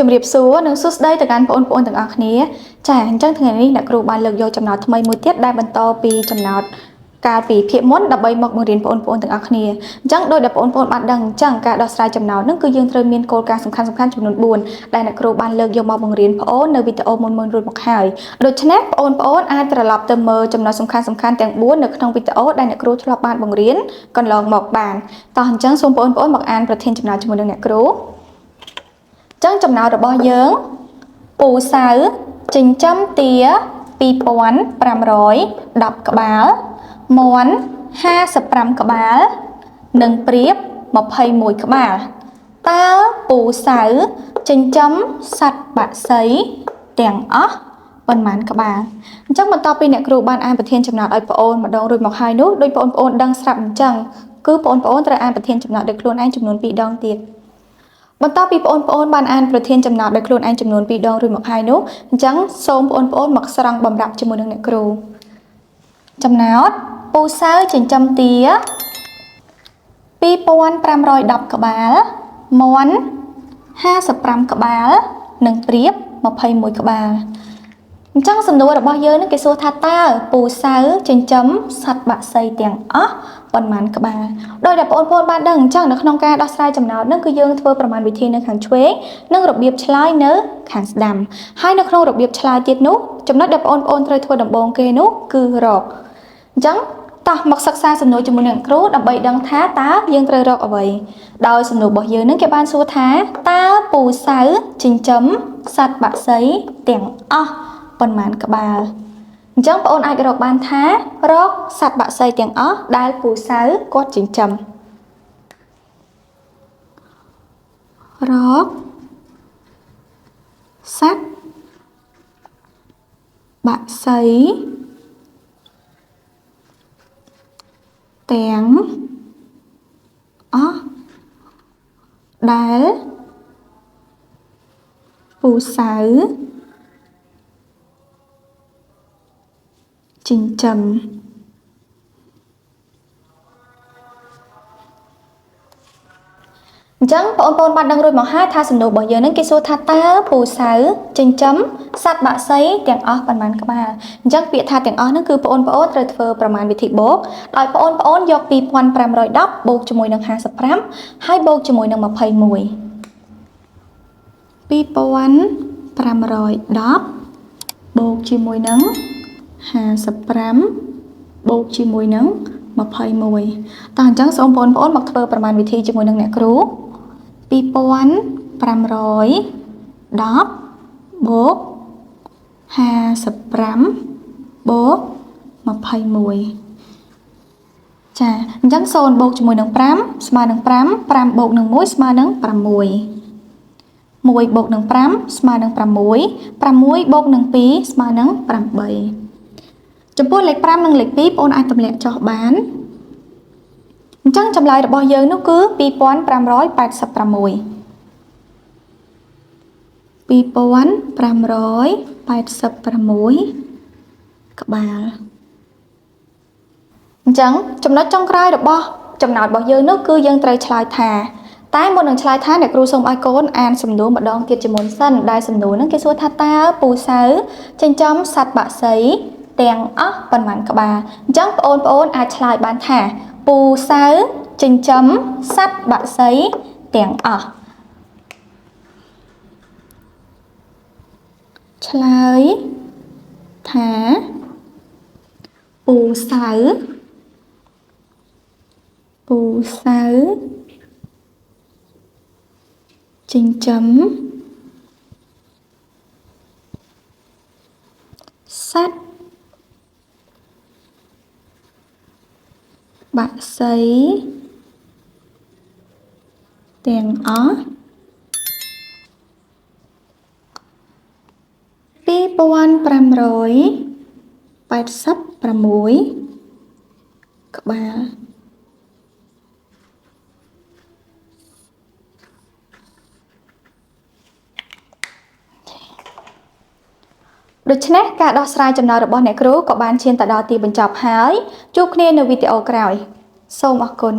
ជំរាបសួរនិងសួស្តីទៅកាន់បងប្អូនទាំងអស់គ្នាចាអញ្ចឹងថ្ងៃនេះអ្នកគ្រូបានលើកយកចំណោទថ្មីមួយទៀតដែលបន្តពីចំណោទកាលពីភាគមុនដើម្បីមកបង្រៀនបងប្អូនទាំងអស់គ្នាអញ្ចឹងដោយដែលបងប្អូនបានដឹងអញ្ចឹងការដោះស្រាយចំណោទនឹងគឺយើងត្រូវមានគោលការណ៍សំខាន់ៗចំនួន4ដែលអ្នកគ្រូបានលើកយកមកបង្រៀនបងប្អូននៅវីដេអូមុនរួចមកហើយដូច្នេះបងប្អូនអាចត្រឡប់ទៅមើលចំណោទសំខាន់ៗទាំង4នៅក្នុងវីដេអូដែលអ្នកគ្រូធ្លាប់បានបង្រៀនកន្លងមកបានតោះអញ្ចឹងសូមបងប្អូនមកអានប្រធានចំណោទជាមួយនឹងអ្នកគ្រូចឹងចំណោទរបស់យើងពូសៅចិញ្ចឹមទា2510ក្បាលមាន់55ក្បាលនិងព្រាប21ក្បាលតើពូសៅចិញ្ចឹមសត្វបក្សីទាំងអស់ប៉ុន្មានក្បាលអញ្ចឹងបន្ទាប់ពីអ្នកគ្រូបានអានប្រធានចំណោទឲ្យបងប្អូនម្ដងរួចមកហើយនោះដោយបងប្អូនដឹងស្រាប់អញ្ចឹងគឺបងប្អូនត្រូវអានប្រធានចំណោទដោយខ្លួនឯងចំនួន2ដងទៀតបន្ទាប់ពីបងប្អូនបានអានប្រធានចំណោទដោយខ្លួនឯងចំនួន2ដងរួចមកហើយនោះអញ្ចឹងសូមបងប្អូនមកស្រង់បំរាប់ជាមួយនឹងអ្នកគ្រូចំណោទពូសៅចិញ្ចឹមទា2510ក្បាលមាន់55ក្បាលនិងព្រាប21ក្បាលអញ្ចឹងសំណួររបស់យើងនឹងគេសួរថាតើពូសៅចិញ្ចឹមសត្វបក្សីទាំងអស់ប៉ុន្មានក្បាលដោយដែលបងប្អូនបានដឹងអញ្ចឹងនៅក្នុងការដោះស្រាយចំណោទនឹងគឺយើងធ្វើប្រមាណវិធីនៅខាងឆ្វេងនិងរបៀបឆ្លើយនៅខាងស្ដាំហើយនៅក្នុងរបៀបឆ្លើយទៀតនោះចំណុចដែលបងប្អូនត្រូវធ្វើដំបូងគេនោះគឺរកអញ្ចឹងតោះមកសិក្សាសំណួរជាមួយនឹងគ្រូដើម្បីដឹងថាតើយើងត្រូវរកអ្វីដោយសំណួររបស់យើងនឹងគេបានសួរថាតើពូសៅចិញ្ចឹមសត្វបក្សីទាំងអស់ប៉ុន្មានក្បាលអញ្ចឹងបងប្អូនអាចរកបានថារកសត្វបក្សីទាំងអស់ដែលពូសៅគាត់ចិញ្ចឹមរកសត្វបក្សីទាំងអស់ដែលពូសៅចិញ្ចឹមអញ្ចឹងបងប្អូនបានដឹងរួចមកហើយថាសំណួររបស់យើងនឹងគេសួរថាតើពូសៅចិញ្ចឹមសត្វបក្សីទាំងអស់ប៉ុន្មានក្បាលអញ្ចឹងពាក្យថាទាំងអស់នឹងគឺបងប្អូនត្រូវធ្វើប្រមាណវិធីបូកដោយបងប្អូនយក2510បូកជាមួយនឹង55ហើយបូកជាមួយនឹង21 2510បូកជាមួយនឹង55បូកជាមួយនឹង21តោះអញ្ចឹងសូមបងប្អូនមកធ្វើប្រមាណវិធីជាមួយនឹងអ្នកគ្រូ2510បូក55បូក21ចាអញ្ចឹង0បូកជាមួយនឹង5ស្មើនឹង5 5បូកនឹង1ស្មើនឹង6 1បូកនឹង5ស្មើនឹង6 6បូកនឹង2ស្មើនឹង8ចំពោះលេខ5និងលេខ2បងប្អូនអាចទម្លាក់ចុះបានអញ្ចឹងចម្លើយរបស់យើងនោះគឺ2586 ក្បាលអញ្ចឹងចំណុចចុងក្រោយរបស់ចំណោទរបស់យើងនោះគឺយើងត្រូវឆ្លើយថាតែមុននឹងឆ្លើយថាអ្នកគ្រូសូមឲ្យកូនអានសំណួរម្ដងទៀតជាមុនសិនដែលសំណួរហ្នឹងគេសួរថាតើពូសៅចិញ្ចឹមសត្វបក្សីទាំងអស់ប៉ុន្មានក្បាលអញ្ចឹងបងប្អូនអាចឆ្លើយបានថាពូសៅចិញ្ចឹមសត្វបក្សីទាំងអស់ឆ្លើយថាពូសៅចិញ្ចឹមសត្វបក្សីទាំងអស់2586ក្បាលដូច្នេះការដោះស្រាយចំណោទរបស់អ្នកគ្រូក៏បានឈានទៅដល់ទីបញ្ចប់ហើយជួបគ្នានៅវីដេអូក្រោយសូមអរគុណ